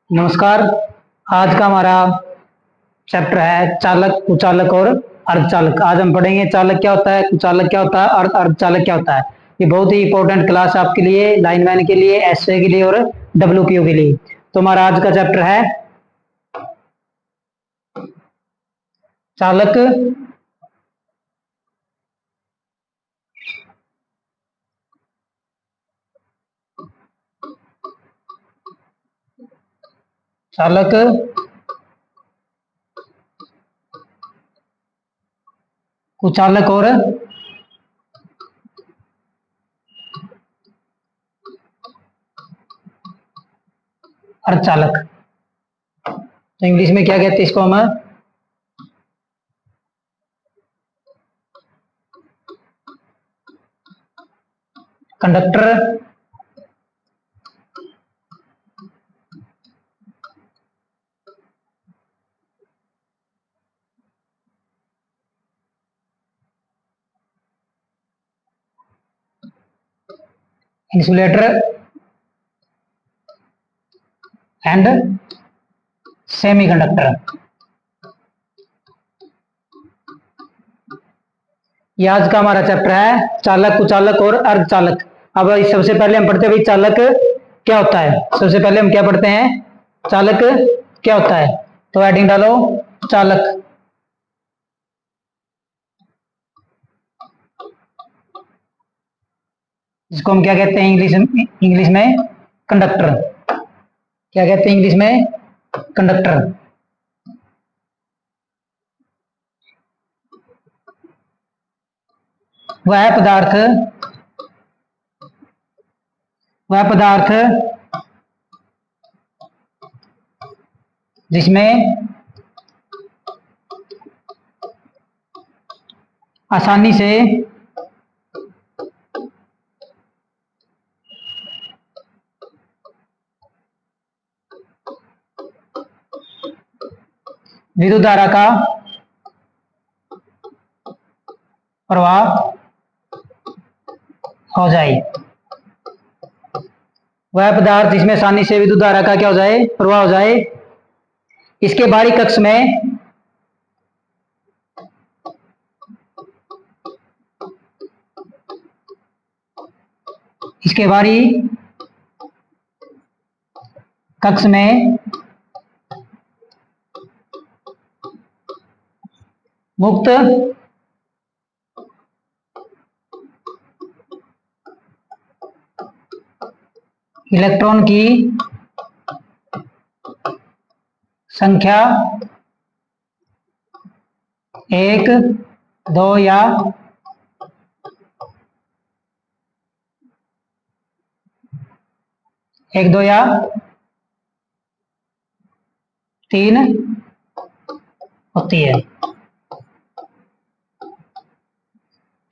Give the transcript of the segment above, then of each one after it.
नमस्कार। आज का हमारा चैप्टर है चालक, कुचालक और अर्धचालक। आज हम पढ़ेंगे चालक क्या होता है, कुचालक क्या होता है और अर्धचालक क्या होता है। ये बहुत ही इंपॉर्टेंट क्लास है आपके लिए, लाइनमैन के लिए, एसए के लिए और डब्ल्यूपीओ के लिए। तो हमारा आज का चैप्टर है चालक, चालक, कुचालक और अर्धचालक। तो इंग्लिश में क्या कहते हैं इसको हम? Conductor, insulator and semiconductor. ये आज का हमारा चैप्टर है चालक, कुचालक और अर्धचालक। अब सबसे पहले हम पढ़ते हैं भाई चालक क्या होता है। सबसे पहले हम क्या पढ़ते हैं? चालक क्या होता है। तो हेडिंग डालो चालक। जिसको हम क्या कहते हैं इंग्लिश में कंडक्टर। क्या कहते हैं इंग्लिश में? कंडक्टर। वह पदार्थ जिसमें आसानी से विद्युत धारा का प्रवाह हो जाए। वह पदार्थ जिसमें आसानी से विद्युत धारा का क्या हो जाए? प्रवाह हो जाए। इसके बाहरी कक्ष में मुक्त इलेक्ट्रॉन की संख्या 1, 2 या 3 होती है।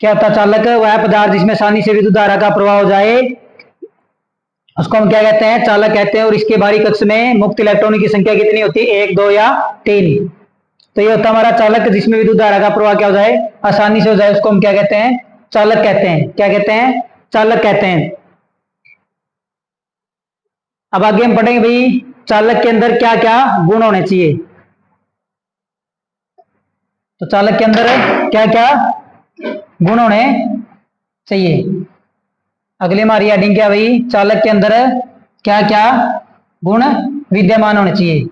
क्या होता है चालक? वह पदार्थ जिसमें आसानी से विद्युत धारा का प्रवाह हो जाए उसको हम क्या कहते हैं? चालक कहते हैं। और इसके बाहरी कक्ष में मुक्त इलेक्ट्रॉनों की संख्या कितनी होती है? 1, 2 या 3। तो ये होता है हमारा चालक, जिसमें विद्युत धारा का प्रवाह क्या हो जाए? आसानी से हो जाए। उसको हम क्या कहते हैं? चालक कहते हैं। क्या कहते हैं? चालक कहते हैं। अब आगे हम पढ़ेंगे भाई चालक के अंदर क्या क्या गुण होने चाहिए। तो चालक के अंदर क्या क्या गुण होने चाहिए। अगली हमारी हेडिंग क्या भाई? चालक के अंदर क्या क्या गुण विद्यमान होने चाहिए।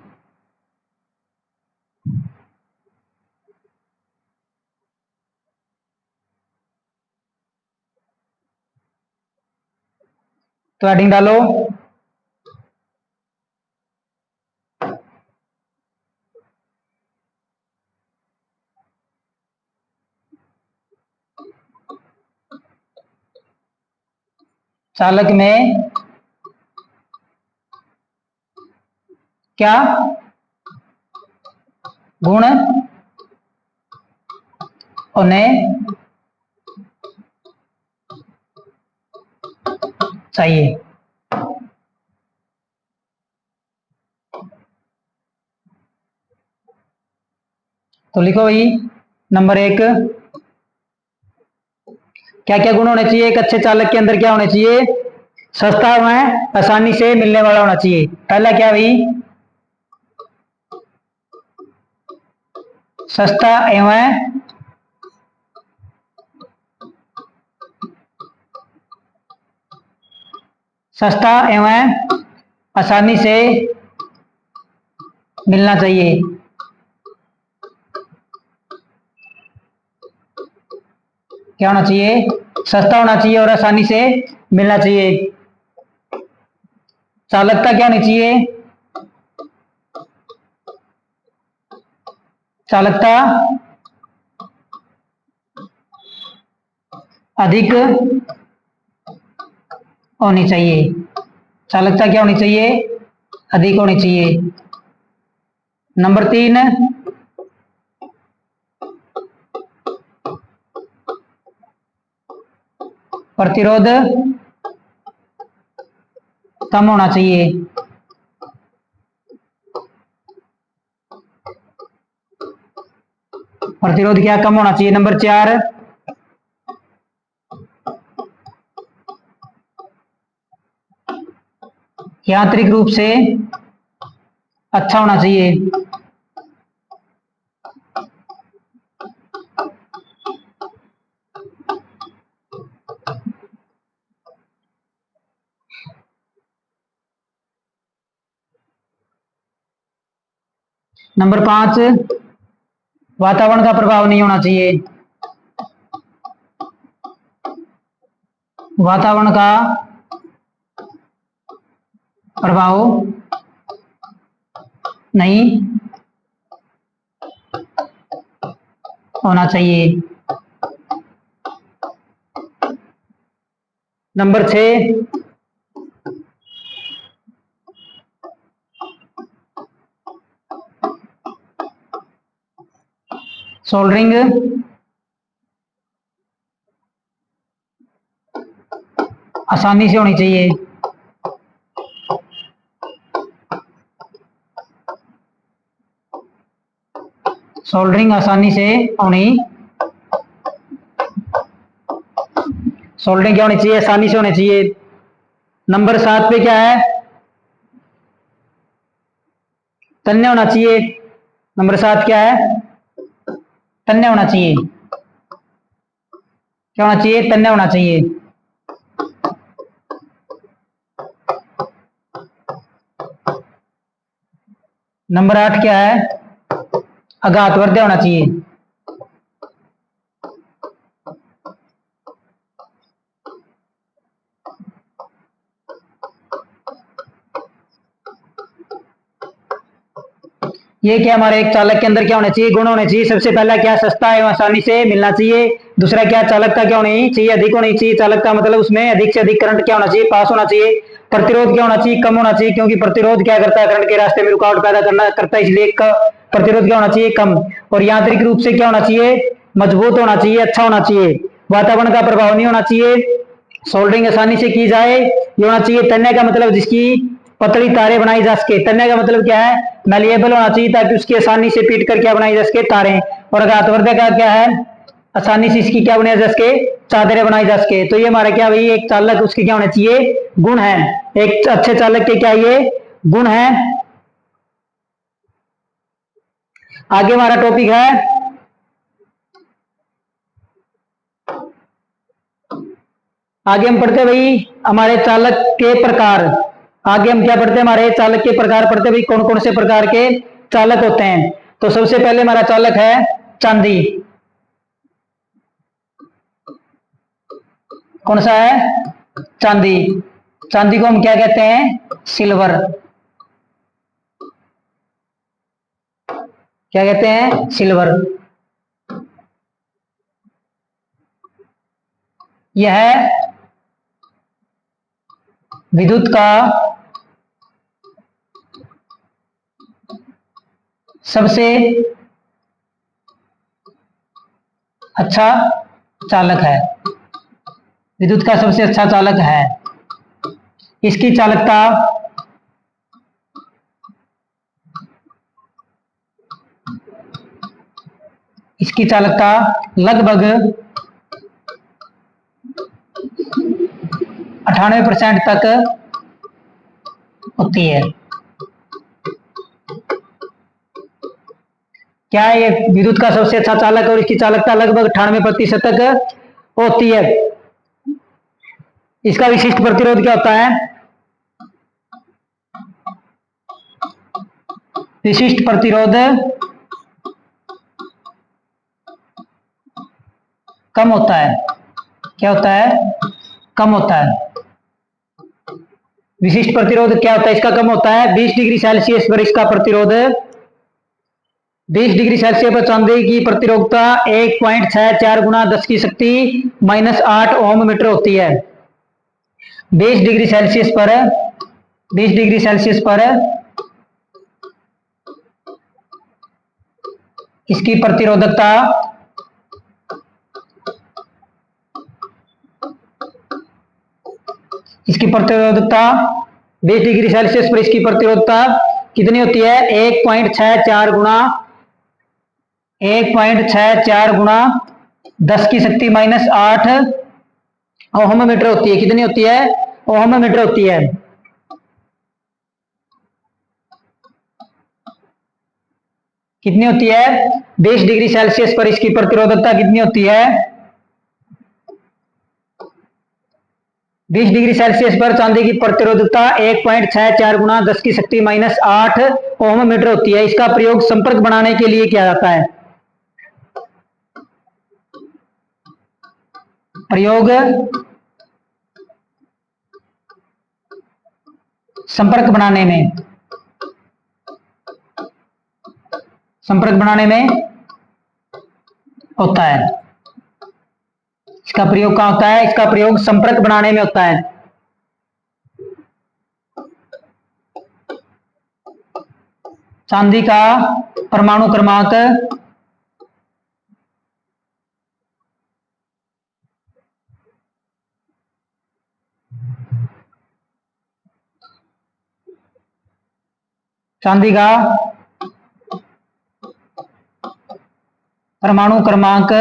तो हेडिंग डालो चालक में क्या गुण होने चाहिए। तो लिखो भाई नंबर 1, क्या क्या गुण होने चाहिए एक अच्छे चालक के अंदर? क्या होने चाहिए? सस्ता एवं आसानी से मिलने वाला होना चाहिए। पहला क्या भाई, सस्ता एवं सस्ता एवं आसानी से मिलना चाहिए। क्या होना चाहिए, सस्ता होना चाहिए और आसानी से मिलना चाहिए। चालकता क्या होनी चाहिए, चालकता अधिक होनी चाहिए। चालकता क्या होनी चाहिए, अधिक होनी चाहिए। नंबर 3, प्रतिरोध कम होना चाहिए। प्रतिरोध क्या कम होना चाहिए। नंबर 4, यांत्रिक रूप से अच्छा होना चाहिए। नंबर 5, वातावरण का प्रभाव नहीं होना चाहिए। वातावरण का प्रभाव नहीं होना चाहिए। नंबर 6, सोल्डरिंग आसानी से होनी चाहिए। सोल्डरिंग आसानी से होनी, सोल्डरिंग क्या होनी चाहिए, आसानी से होनी चाहिए। नंबर 7 पे क्या है, तन्य होना चाहिए। नंबर 7 क्या है, तन्य होना चाहिए। क्या होना चाहिए, तन्य होना चाहिए। नंबर 8 क्या है, आघातवर्ध्य होना चाहिए। ये क्या, हमारे एक चालक के अंदर क्या होना चाहिए, गुण होने चाहिए। सबसे पहला क्या, सस्ता एवं आसानी से मिलना चाहिए। दूसरा क्या, चालकता क्या होनी चाहिए, अधिक होनी चाहिए। चालकता मतलब उसमें अधिक से अधिक करंट क्या होना चाहिए, पास होना चाहिए। प्रतिरोध क्या होना चाहिए, कम होना चाहिए, क्योंकि प्रतिरोध क्या करता है, करंट के रास्ते में रुकावट पैदा करता है, इसलिए प्रतिरोध क्या होना चाहिए, कम। और यांत्रिक रूप से क्या होना चाहिए, मजबूत होना चाहिए, अच्छा होना चाहिए। वातावरण का प्रभाव नहीं होना चाहिए। सोल्डरिंग आसानी से की जाए, ये होना चाहिए। तन्य का मतलब जिसकी पतली तारें बनाई जा सके। तन्य का मतलब क्या है, मैलिएबल होना चाहिए, ताकि उसकी आसानी से पीट कर क्या बनाई जा सके, तारें। और आघातवर्धक का क्या है, आसानी से इसकी क्या बनाई जा सके, चादरें बनाई जा सके। तो ये हमारा क्या भाई, एक चालक उसके क्या होने चाहिए, गुण है। एक अच्छे चालक के क्या ये गुण है। आगे हमारा टॉपिक है, आगे हम पढ़ते भाई हमारे चालक के प्रकार। आगे हम क्या पढ़ते हैं, हमारे चालक के प्रकार पढ़ते भाई, कौन कौन से प्रकार के चालक होते हैं। तो सबसे पहले हमारा चालक है चांदी। कौन सा है, चांदी। चांदी को हम क्या कहते हैं, सिल्वर। क्या कहते हैं, सिल्वर। यह विद्युत का सबसे अच्छा चालक है। विद्युत का सबसे अच्छा चालक है। इसकी चालकता इसकी चालकता लगभग 98% तक होती है। क्या है ये विद्युत का सबसे अच्छा चालक और इसकी चालकता लगभग 98% तक होती है। इसका विशिष्ट प्रतिरोध क्या होता है? विशिष्ट प्रतिरोध कम होता है। क्या होता है? कम होता है। विशिष्ट प्रतिरोध क्या होता है इसका? कम होता है। 20 डिग्री सेल्सियस पर इसका प्रतिरोध, 20 डिग्री सेल्सियस पर चांदी की प्रतिरोधकता 1.64 गुना 10 की शक्ति -8 ओम मीटर होती है। 20 डिग्री सेल्सियस पर 20 डिग्री सेल्सियस पर इसकी प्रतिरोधकता इसकी प्रतिरोधकता 20 डिग्री सेल्सियस पर इसकी प्रतिरोधकता कितनी होती है? 1.64 गुना 10 की शक्ति -8 ओम मीटर होती है। कितनी होती है? ओम मीटर होती है। कितनी होती है? 20 डिग्री सेल्सियस पर इसकी प्रतिरोधकता कितनी होती है? 20 डिग्री सेल्सियस पर चांदी की प्रतिरोधकता 1.64 गुना 10 की शक्ति -8 ओम मीटर होती है। इसका प्रयोग संपर्क बनाने के लिए किया जाता है। प्रयोग संपर्क बनाने में होता है। इसका प्रयोग कहाँ होता है? इसका प्रयोग संपर्क बनाने में होता है। चांदी का परमाणु क्रमांक चांदी का परमाणु क्रमांक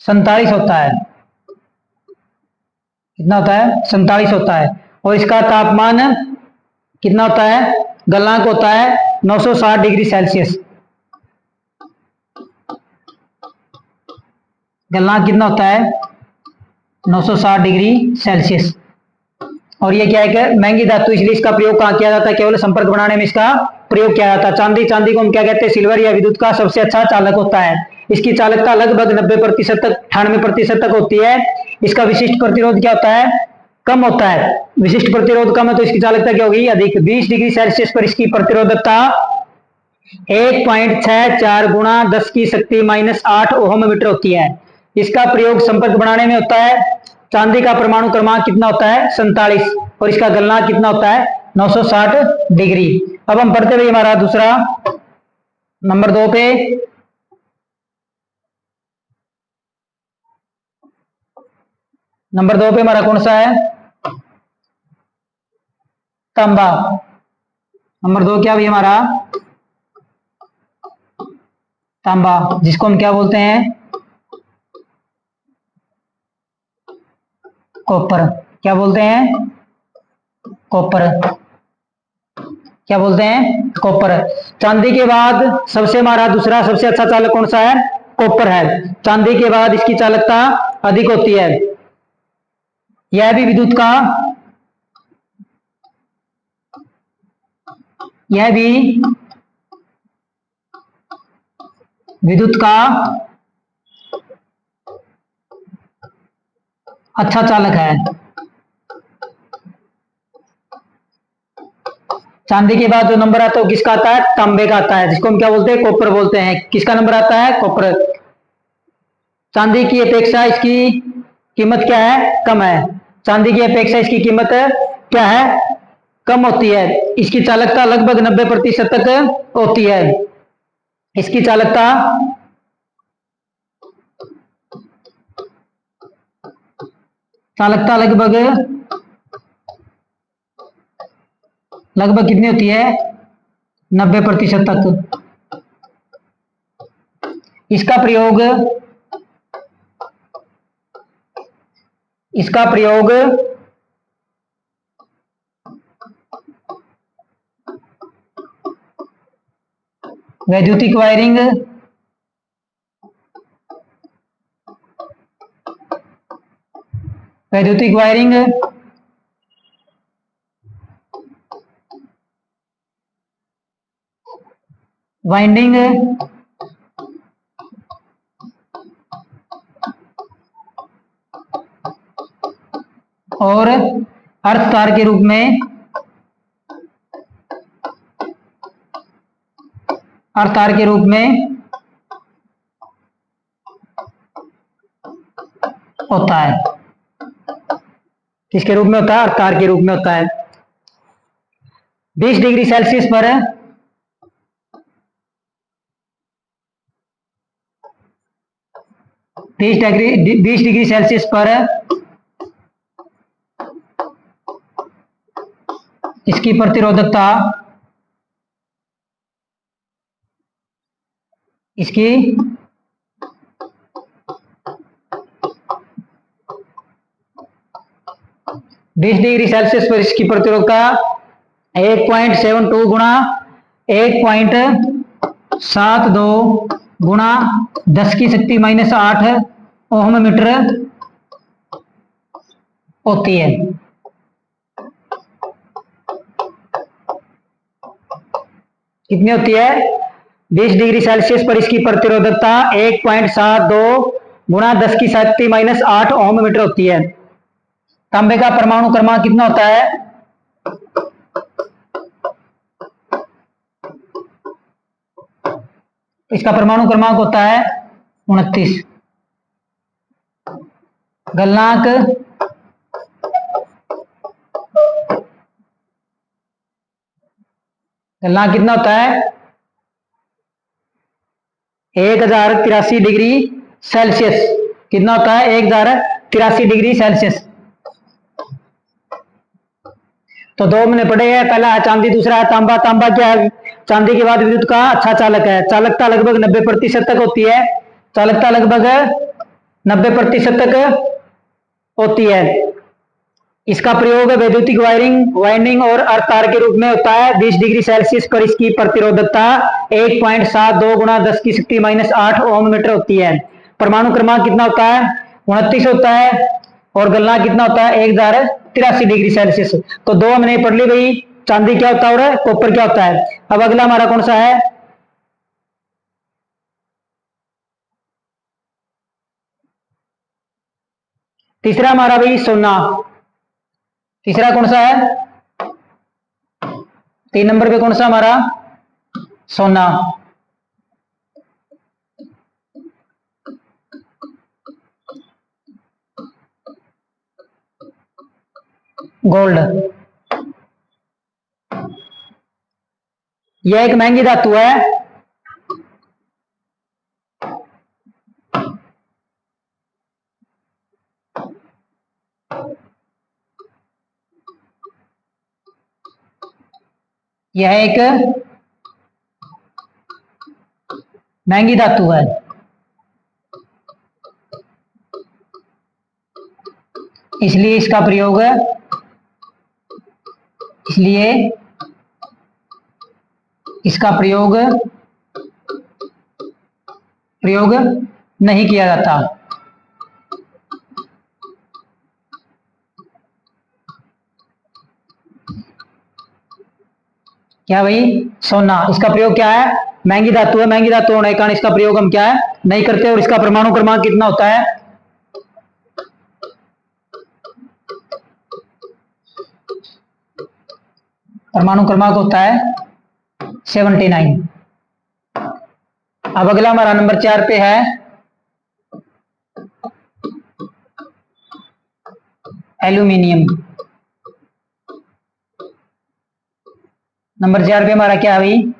47 होता है। कितना होता है? 47 होता है। और इसका तापमान कितना होता है? गलनांक होता है 960 डिग्री सेल्सियस। गलनांक कितना होता है? 960 डिग्री सेल्सियस। और ये क्या है कि महंगी धातु, इसलिए इसका प्रयोग कहाँ किया जाता है? केवल संपर्क बनाने में इसका प्रयोग किया जाता है। चांदी को हम क्या कहते हैं? सिल्वर या विद्युत का सबसे अच्छा चालक होता है। इसकी चालकता लगभग 90% तक 98% तक होती है। इसका विशिष्ट प्रतिरोध क्या होता है? कम होता है। विशिष्ट प्रतिरोध कम है तो इसकी चालकता क्या होगी? अधिक। 20 डिग्री सेल्सियस पर इसकी प्रतिरोधकता 1.64 गुना 10 की शक्ति -8 ओम मीटर होती है। इसका प्रयोग संपर्क बनाने में होता है। चांदी का परमाणु क्रमांक कितना होता है? 47। और इसका गलनांक कितना होता है? 960 डिग्री। अब हम पढ़ते हुए हमारा दूसरा नंबर 2 पे हमारा कौन सा है? तांबा। नंबर 2 क्या भी हमारा? तांबा, जिसको हम क्या बोलते हैं? कॉपर। क्या बोलते हैं? कॉपर। क्या बोलते हैं? कॉपर। चांदी के बाद सबसे हमारा दूसरा सबसे अच्छा चालक कौन सा है? कॉपर है। चांदी के बाद इसकी चालकता अधिक होती है। यह भी विद्युत का अच्छा चालक है। चांदी के बाद जो नंबर आता है वो किसका आता है? तांबे का आता है, जिसको हम क्या बोलते हैं? कॉपर बोलते हैं। किसका नंबर आता है? कॉपर। चांदी की अपेक्षा इसकी कीमत क्या है? कम है। चांदी की अपेक्षा इसकी कीमत क्या है? कम होती है। इसकी चालकता लगभग 90% तक होती है। इसकी चालकता लगभग कितनी होती है? 90% तक। इसका प्रयोग इसका प्रयोग वैद्युतिक वायरिंग वैद्युतिक वायरिंग वाइंडिंग और अर्थ तार के रूप में होता है। किसके रूप में होता है? अर्थ तार के रूप में होता है। 20 डिग्री सेल्सियस पर 20 डिग्री सेल्सियस पर इसकी प्रतिरोधकता इसकी 20 डिग्री सेल्सियस पर इसकी प्रतिरोधकता 1.72 गुणा 1.72 गुणा 10 की शक्ति -8 ओम मीटर होती है। कितनी होती है? 20 डिग्री सेल्सियस पर इसकी प्रतिरोधकता 1.72 गुणा 10 की शक्ति -8 ओम मीटर होती है। तांबे का परमाणु क्रमांक कितना होता है? इसका परमाणु क्रमांक होता है 29। गलनांक कितना होता है? 1083 डिग्री सेल्सियस। कितना होता है? 1083 डिग्री सेल्सियस। तो दो मैंने पढ़े हैं, पहला है चांदी, दूसरा है तांबा। तांबा क्या है? चांदी के बाद विद्युत का अच्छा चालक है। चालकता लगभग 90% तक होती है। चालकता लगभग 90% तक होती है। इसका प्रयोग वैद्युतिक वाइंडिंग और अर्थ तार के रूप में होता है। 20 डिग्री सेल्सियस पर इसकी प्रतिरोधकता 1.72 गुणा 10 की शक्ति -8 ओम मीटर होती है। परमाणु क्रमांक कितना होता है? 29 होता है। और गलनांक कितना होता है? 1083 डिग्री सेल्सियस। तो दो हमने पढ़ ली भाई, चांदी क्या होता है और कॉपर क्या होता है। अब अगला हमारा कौन सा है? तीसरा हमारा भाई सोना। तीसरा कौन सा है? 3 नंबर पे कौन सा हमारा? सोना। गोल्ड। यह एक महंगी धातु है। यह एक महंगी धातु है। इसलिए इसका प्रयोग प्रयोग नहीं किया जाता। क्या भाई? सोना। इसका प्रयोग क्या है? महंगी धातु है। महंगी धातु होने के कारण इसका प्रयोग हम क्या है? नहीं करते। और इसका परमाणु क्रमांक कितना होता है? परमाणु क्रमांक होता है 79। अब अगला हमारा नंबर 4 पे है एल्यूमिनियम। नंबर 4 पे हमारा क्या है भाई?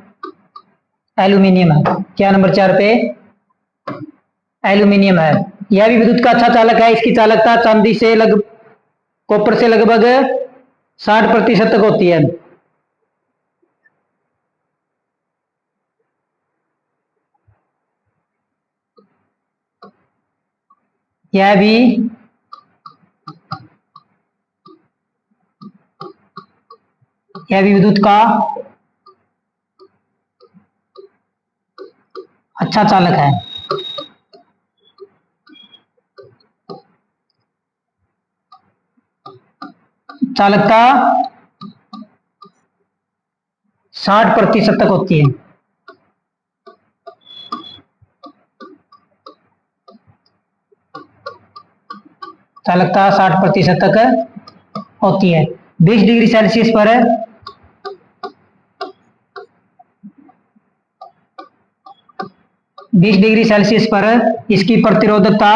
एल्यूमिनियम है। क्या नंबर 4 पे? एल्यूमिनियम है। यह भी विद्युत का अच्छा चालक है। इसकी चालकता चांदी से कॉपर से लगभग 60% तक होती है। यह भी यह भी विद्युत का अच्छा चालक है। चालकता 60% तक होती है। चालकता 60% तक होती है। 20 डिग्री सेल्सियस पर 20 डिग्री सेल्सियस पर इसकी प्रतिरोधकता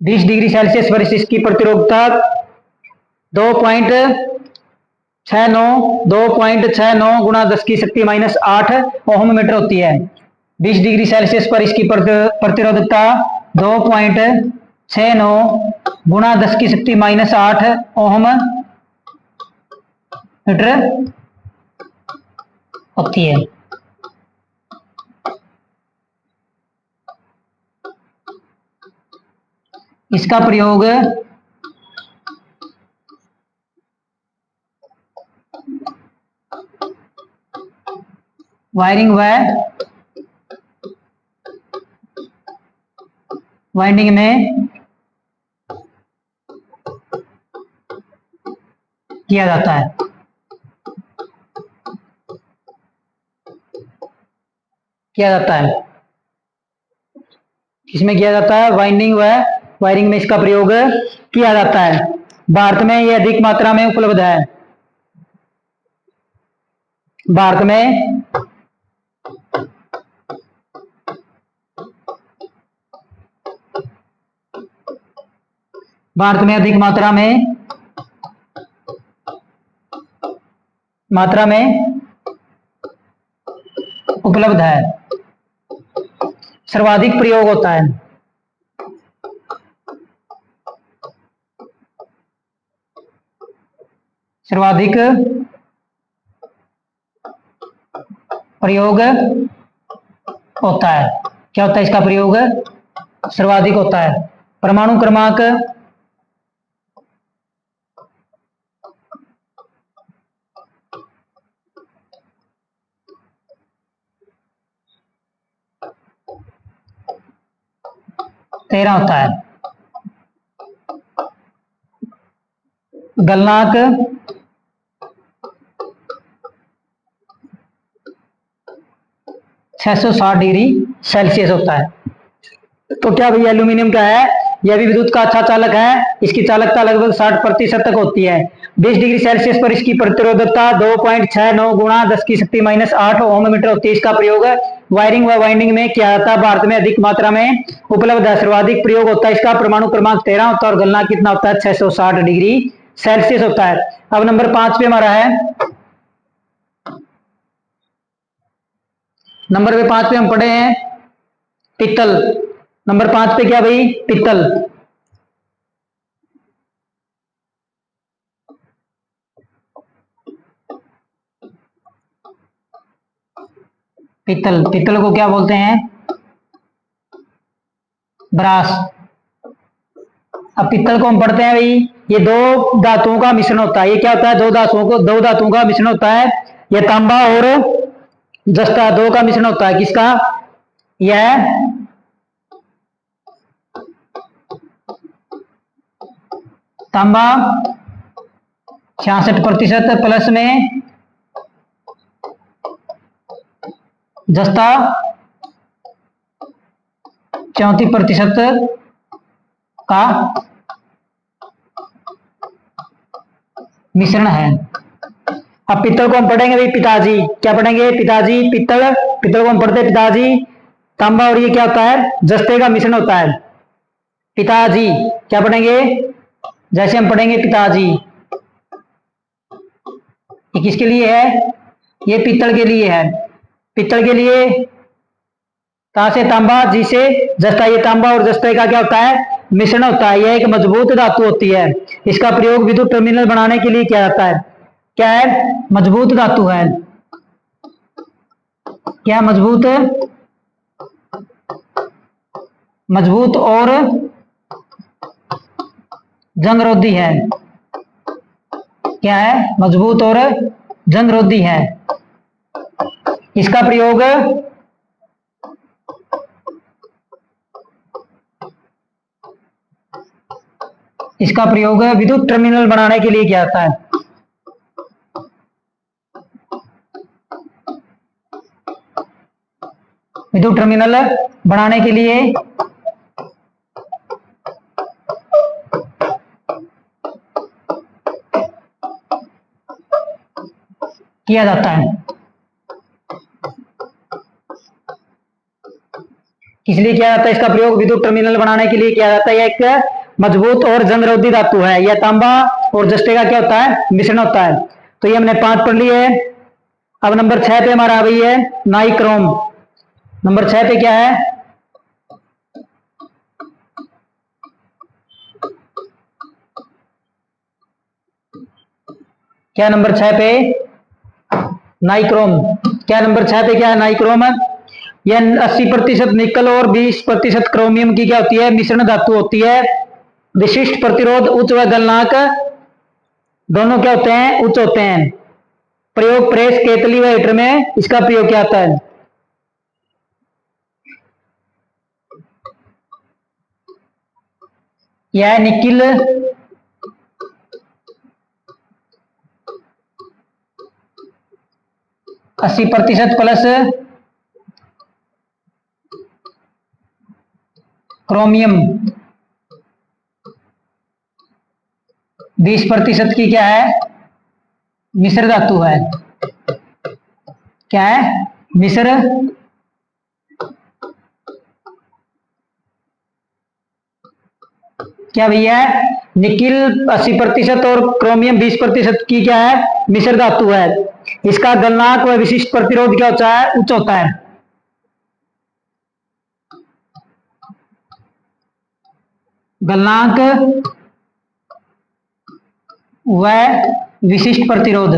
20 डिग्री सेल्सियस पर इसकी प्रतिरोधकता 2.69 गुणा 10 की शक्ति -8 ओम मीटर होती है। 20 डिग्री सेल्सियस पर इसकी प्रतिरोधकता 2.69 गुणा 10 की शक्ति -8 ओम मीटर होती है। इसका प्रयोग वायरिंग व वाइंडिंग में किया जाता है। किसमें किया जाता है? वाइंडिंग व वायरिंग में इसका प्रयोग किया जाता है। भारत में यह अधिक मात्रा में उपलब्ध है। भारत में अधिक मात्रा में उपलब्ध है। सर्वाधिक प्रयोग होता है। सर्वाधिक प्रयोग होता है। क्या होता है इसका प्रयोग? सर्वाधिक होता है। परमाणु क्रमांक 13 होता है। गलनांक 660 डिग्री सेल्सियस होता है। तो क्या भैया एल्यूमिनियम क्या है? यह भी विद्युत का अच्छा चालक है। इसकी चालकता लगभग 60% तक होती है। 20 डिग्री सेल्सियस पर इसकी प्रतिरोधकता 2.69 गुणा 10 की शक्ति -8 ओम मीटर होती है। इसका प्रयोग वायरिंग व वाइंडिंग में किया जाता है। भारत में अधिक मात्रा में उपलब्ध है। सर्वाधिक प्रयोग होता है इसका। परमाणु क्रमांक 13 होता है और गलनांक कितना होता है? 660 डिग्री सेल्सियस होता है। अब नंबर 5 पे हमारा है। नंबर 5 पे हम पढ़े हैं पित्तल। नंबर 5 पे क्या भाई? पित्तल। पित्तल को क्या बोलते हैं? ब्रास। अब पित्तल को हम पढ़ते हैं भाई, ये दो धातुओं का मिश्रण होता है। ये क्या होता है? दो धातुओं का मिश्रण होता है। यह तांबा और जस्ता दो का मिश्रण होता है। किसका? यह तांबा 66% प्लस में जस्ता 34% का मिश्रण है। अब पित्तल को हम पढ़ेंगे भाई पिताजी। क्या पढ़ेंगे? पिताजी। पित्तल को हम पढ़ते हैं पिताजी। तांबा और ये क्या होता है? जस्ते का मिश्रण होता है। पिताजी क्या पढ़ेंगे? जैसे हम पढ़ेंगे पिताजी, ये किसके लिए है? ये पित्तल के लिए है। पित्तल के लिए कहां से? तांबा, जी से जस्ता। ये तांबा और जस्ते का क्या होता है? मिश्रण होता है। यह एक मजबूत धातु होती है। इसका प्रयोग विद्युत टर्मिनल बनाने के लिए किया जाता है। क्या है? मजबूत धातु है। क्या? मजबूत और जंगरोधी है। क्या है? मजबूत और जंगरोधी है। इसका प्रयोग विद्युत टर्मिनल बनाने के लिए किया जाता है। विद्युत टर्मिनल बनाने के लिए किया जाता है। इसलिए किया जाता है, इसका प्रयोग विद्युत टर्मिनल बनाने के लिए किया जाता है। यह एक मजबूत और जंगरोधी धातु है। यह तांबा और जस्ते का क्या होता है? मिश्रण होता है। तो ये हमने 5 पढ़ लिए है। अब नंबर 6 पे हमारा आ गई है नाइक्रोम। नंबर 6 पे क्या है? क्या नंबर 6 पे? नाइक्रोम। क्या नंबर 6 पे क्या है? नाइक्रोम। यह 80% निकल और 20% क्रोमियम की क्या होती है? मिश्रण धातु होती है। विशिष्ट प्रतिरोध उच्च व गलनांक दोनों क्या होते हैं? उच्च होते हैं। प्रयोग प्रेस, केतली व हीटर में इसका प्रयोग क्या होता है? यह निकिल 80% प्लस क्रोमियम 20% की क्या है? मिश्र धातु है। क्या है? मिश्र क्या भैया? निकिल 80% और क्रोमियम 20% की क्या है? मिश्र धातु है। इसका गलनांक व विशिष्ट प्रतिरोध क्या होता है? उच्च होता है। गलनांक व विशिष्ट प्रतिरोध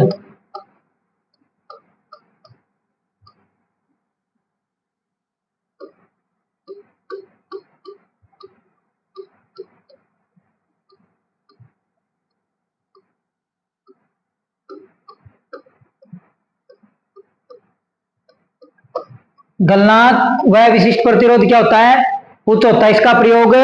गलनांक व विशिष्ट प्रतिरोध क्या होता है? उच्च होता है। इसका प्रयोग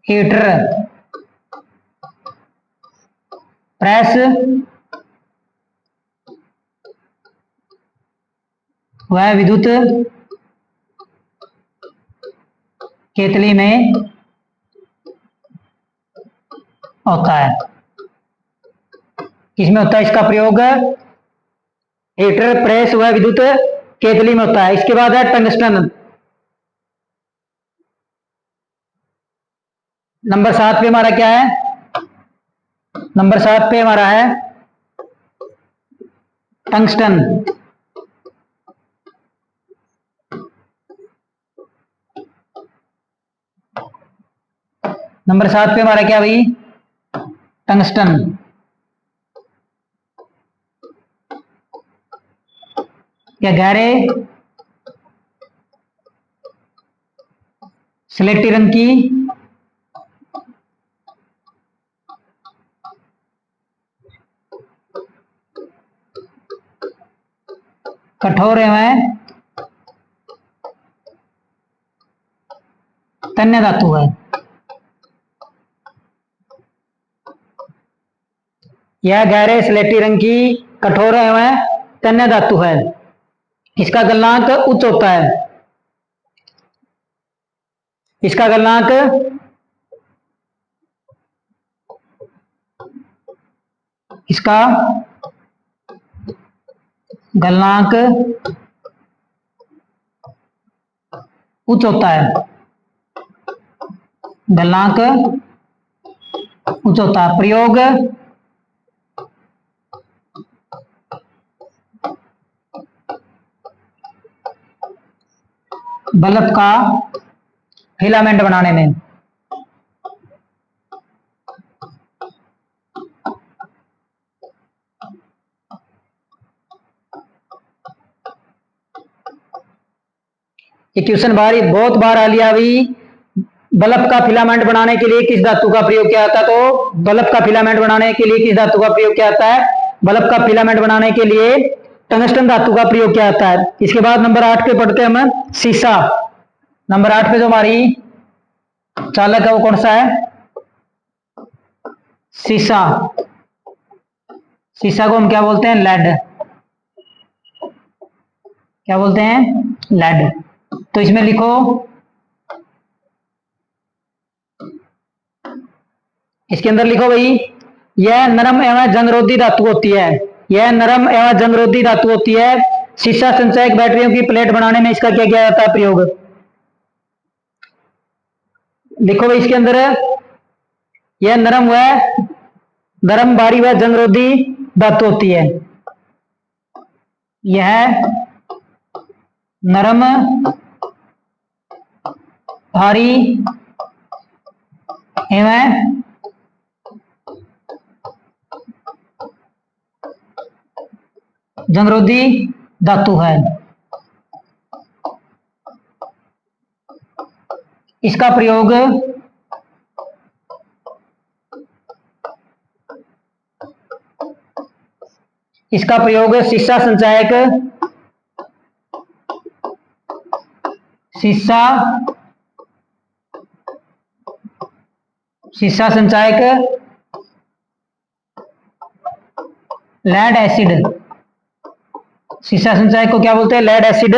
हीटर, प्रेस व विद्युत केतली में होता है। किसमें होता है इसका प्रयोग? हीटर, प्रेस व विद्युत केतली में होता है। इसके बाद है टंगस्टन। नंबर 7 पे हमारा क्या है? नंबर 7 पे हमारा है टंगस्टन। नंबर 7 पे हमारा क्या भाई? टंगस्टन। या गहरे स्लेटी रंग की कठोर एवं तन्य धातु है। यह गहरे स्लेटी रंग की कठोर एवं तन्य धातु है। इसका गलनांक उच्च होता है। इसका गलनांक इसका गलनांक उच्च होता है। गलनांक उच्च होता है। प्रयोग बल्ब का फिलामेंट बनाने में। ये क्वेश्चन बहुत बार आ लिया अभी। बल्ब का फिलामेंट बनाने के लिए किस धातु का प्रयोग किया जाता है? तो बल्ब का फिलामेंट बनाने के लिए किस धातु का प्रयोग किया जाता है? बल्ब का फिलामेंट बनाने के लिए टंगस्टन धातु का प्रयोग किया जाता है। इसके बाद नंबर 8 पे पढ़ते हैं हम शीशा। नंबर 8 पे जो हमारी चालक है वो कौन सा है? शीशा। शीशा को हम क्या बोलते हैं? लेड। क्या बोलते हैं? लेड। तो इसमें लिखो, इसके अंदर लिखो भाई, यह नरम एवं जंगरोधी धातु होती है। यह नरम एवं जंगरोधी धातु होती है। शीशा संचायक बैटरियों की प्लेट बनाने में इसका क्या किया जाता है? प्रयोग। लिखो भाई इसके अंदर, यह नरम भारी व जंगरोधी धातु होती है। यह नरम भारी एवं जंगरोधी धातु है। इसका प्रयोग शीशा संचायक लेड एसिड। शीशा संचायक को क्या बोलते हैं? लेड एसिड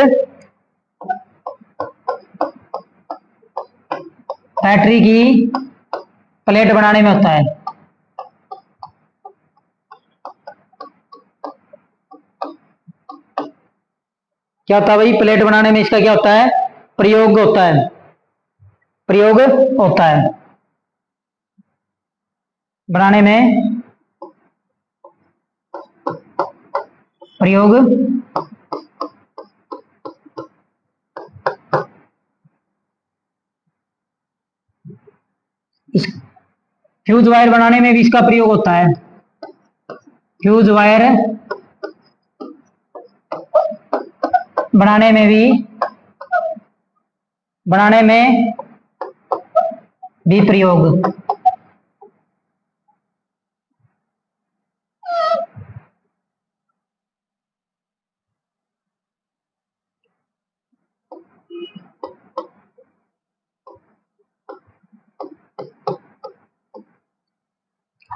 बैटरी की प्लेट बनाने में होता है। क्या होता है भाई? प्लेट बनाने में इसका क्या होता है? प्रयोग होता है। प्रयोग होता है बनाने में, प्रयोग। इस फ्यूज वायर बनाने में भी इसका प्रयोग होता है। फ्यूज वायर बनाने में भी प्रयोग।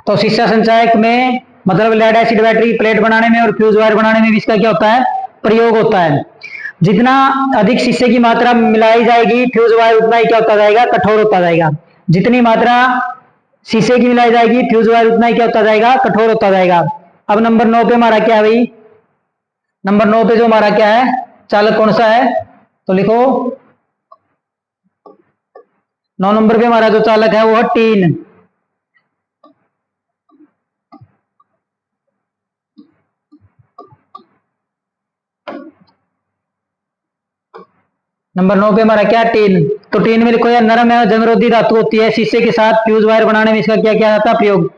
तो शीशा संचायक में मतलब लेड एसिड बैटरी प्लेट बनाने में और फ्यूज वायर बनाने में भी इसका क्या होता है? प्रयोग होता है। जितना अधिक शीशे की मात्रा मिलाई जाएगी फ्यूज वायर उतना ही क्या होता जाएगा? कठोर होता जाएगा। जितनी मात्रा शीशे की मिलाई जाएगी फ्यूज वायर उतना ही क्या होता जाएगा? कठोर होता जाएगा। अब नंबर 9 पे हमारा क्या है भाई? नंबर 9 पे जो हमारा क्या है? चालक कौन सा है? तो लिखो 9 नंबर पे हमारा जो चालक है वो है टीन। नंबर 9 पे हमारा क्या? टीन। तो टीन में लिखो यार, नरम एवं जंगरोधी धातु होती है। शीशे के साथ फ्यूज वायर बनाने में इसका क्या किया जाता है? प्रयोग।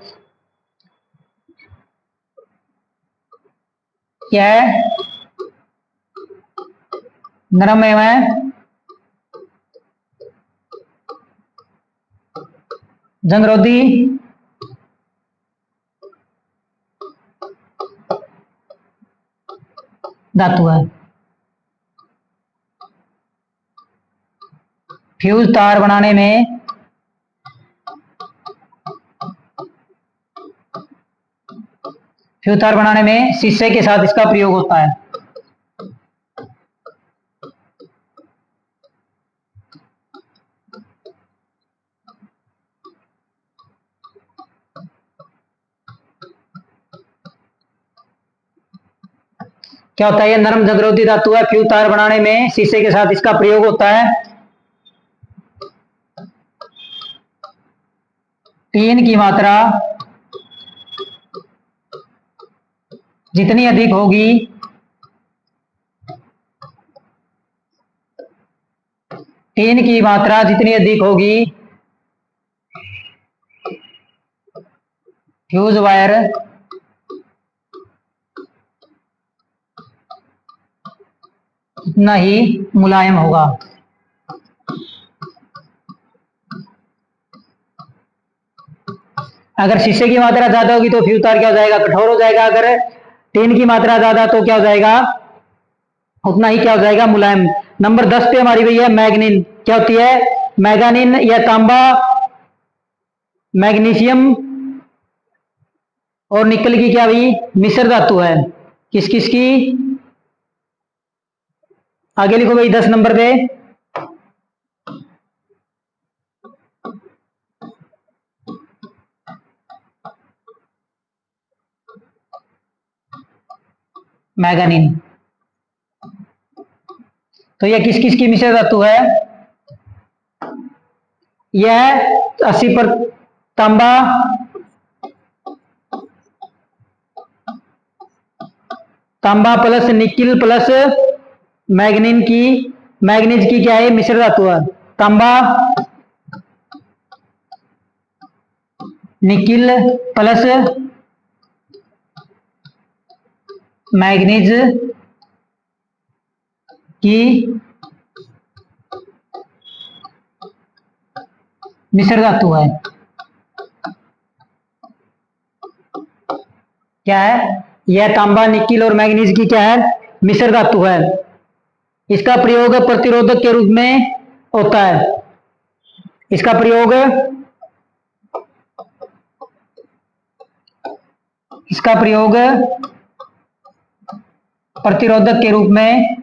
क्या है? नरम एवं जंगरोधी धातु है। फ्यूज तार बनाने में शीशे के साथ इसका प्रयोग होता है। क्या होता है? ये नरम जंगरोधी धातु है। फ्यूज तार बनाने में शीशे के साथ इसका प्रयोग होता है। टीन की मात्रा जितनी अधिक होगी टीन की मात्रा जितनी अधिक होगी फ्यूज वायर उतना ही मुलायम होगा। अगर शीशे की मात्रा ज्यादा होगी तो फ्यूतार क्या हो जाएगा, कठोर हो जाएगा। अगर टिन की मात्रा ज्यादा तो क्या हो जाएगा, उतना ही क्या हो जाएगा, मुलायम। नंबर 10 पे हमारी भैया मैग्नीन क्या होती है, मैग्नीन या तांबा, मैग्नीशियम और निकल की क्या भाई, मिश्र धातु है। किस किस की, आगे लिखो भाई 10 नंबर पे, मैग्नीन। तो यह किस किस की मिश्र धातु है, यह 80 पर तांबा, तांबा प्लस निकिल प्लस मैग्नीन की, मैग्नीज की क्या है, मिश्र धातु है। तांबा निकिल प्लस मैग्नीज की मिश्र धातु है। क्या है, यह तांबा निकिल और मैग्नीज की क्या है, मिश्र धातु है। इसका प्रयोग प्रतिरोधक के रूप में होता है। इसका प्रयोग, इसका प्रयोग प्रतिरोधक के रूप में,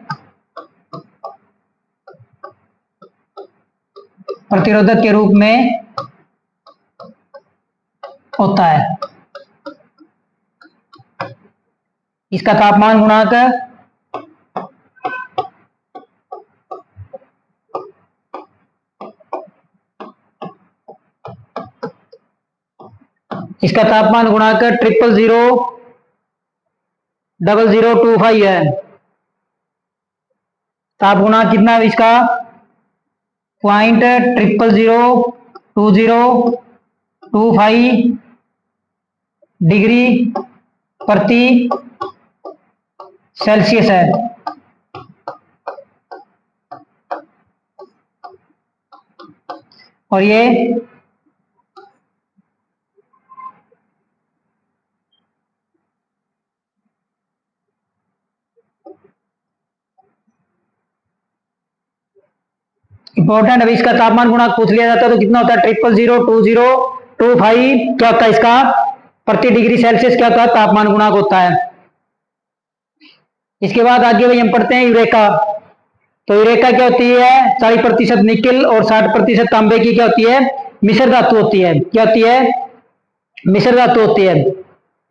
प्रतिरोधक के रूप में होता है। इसका तापमान गुणांक, इसका तापमान गुणांक 0000025 है। ताप गुणांक कितना है इसका, 0.0002025 डिग्री प्रति सेल्सियस है। और ये इंपॉर्टेंट, अभी इसका तापमान गुणांक पूछ लिया जाता है तो कितना होता है, 0002025 क्या होता है इसका, प्रति डिग्री सेल्सियस क्या होता है, तापमान गुणांक होता है। इसके बाद आगे भाई हम पढ़ते हैं यूरेका। तो यूरेका क्या होती है, 40% निकिल और 60% तांबे की क्या होती है, मिश्र धातु होती है। क्या होती है, मिश्र धातु होती है।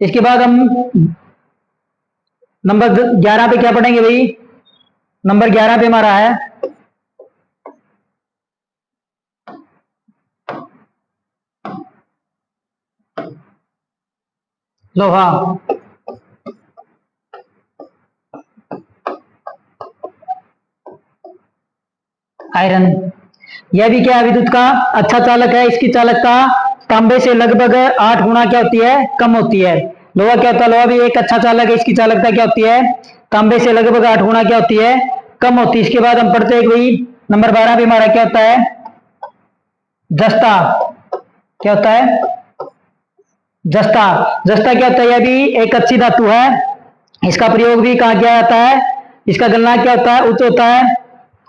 इसके बाद हम नंबर 11 पे क्या पढ़ेंगे भाई, नंबर 11 पे हमारा है लोहा, आयरन। यह भी क्या है, विद्युत का अच्छा चालक है। इसकी चालकता तांबे से लगभग 8 गुना क्या होती है, कम होती है। लोहा क्या होता है, लोहा भी एक अच्छा चालक है। इसकी चालकता क्या होती है, तांबे से लगभग 8 गुना क्या होती है, कम होती है। इसके बाद हम पढ़ते हैं भाई नंबर 12 पे हमारा क्या होता है, जस्ता। क्या होता है, जस्ता। जस्ता क्या होता है, यह भी एक अच्छी धातु है। इसका प्रयोग भी कहाँ किया जाता है, इसका गलनांक क्या होता है, उच्च होता है।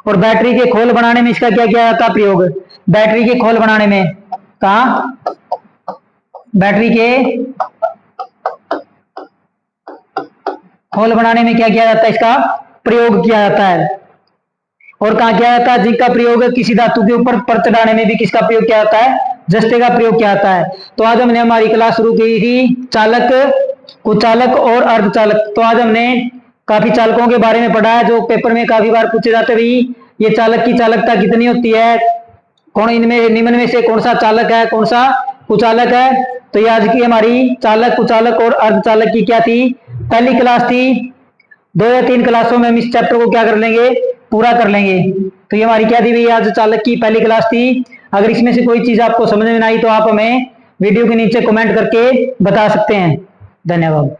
और बैटरी के खोल बनाने में इसका क्या किया जाता है, प्रयोग। बैटरी के खोल बनाने में, कहा, बैटरी के खोल बनाने में क्या किया जाता है, इसका प्रयोग किया जाता है। और कहा किया जाता है, जिसका प्रयोग किसी धातु के ऊपर परत डालने में भी किसका प्रयोग किया जाता है, जस्ते का प्रयोग किया जाता है। तो आज हमने हमारी क्लास शुरू की थी चालक, कुचालक और अर्धचालक। तो आज हमने काफी चालकों के बारे में पढ़ा है जो पेपर में काफी बार पूछे जाते हैं। भाई ये चालक की चालकता कितनी होती है, कौन इनमें निम्न में से कौन सा चालक है, कौन सा कुचालक है। तो ये आज की हमारी चालक, कुचालक और अर्धचालक की क्या थी, पहली क्लास थी। 2 या 3 क्लासों में हम इस चैप्टर को क्या कर लेंगे, पूरा कर लेंगे। तो ये हमारी क्या थी भाई, आज चालक की पहली क्लास थी। अगर इसमें से कोई चीज आपको समझ में नहीं आई तो आप हमें वीडियो के नीचे कमेंट करके बता सकते हैं। धन्यवाद।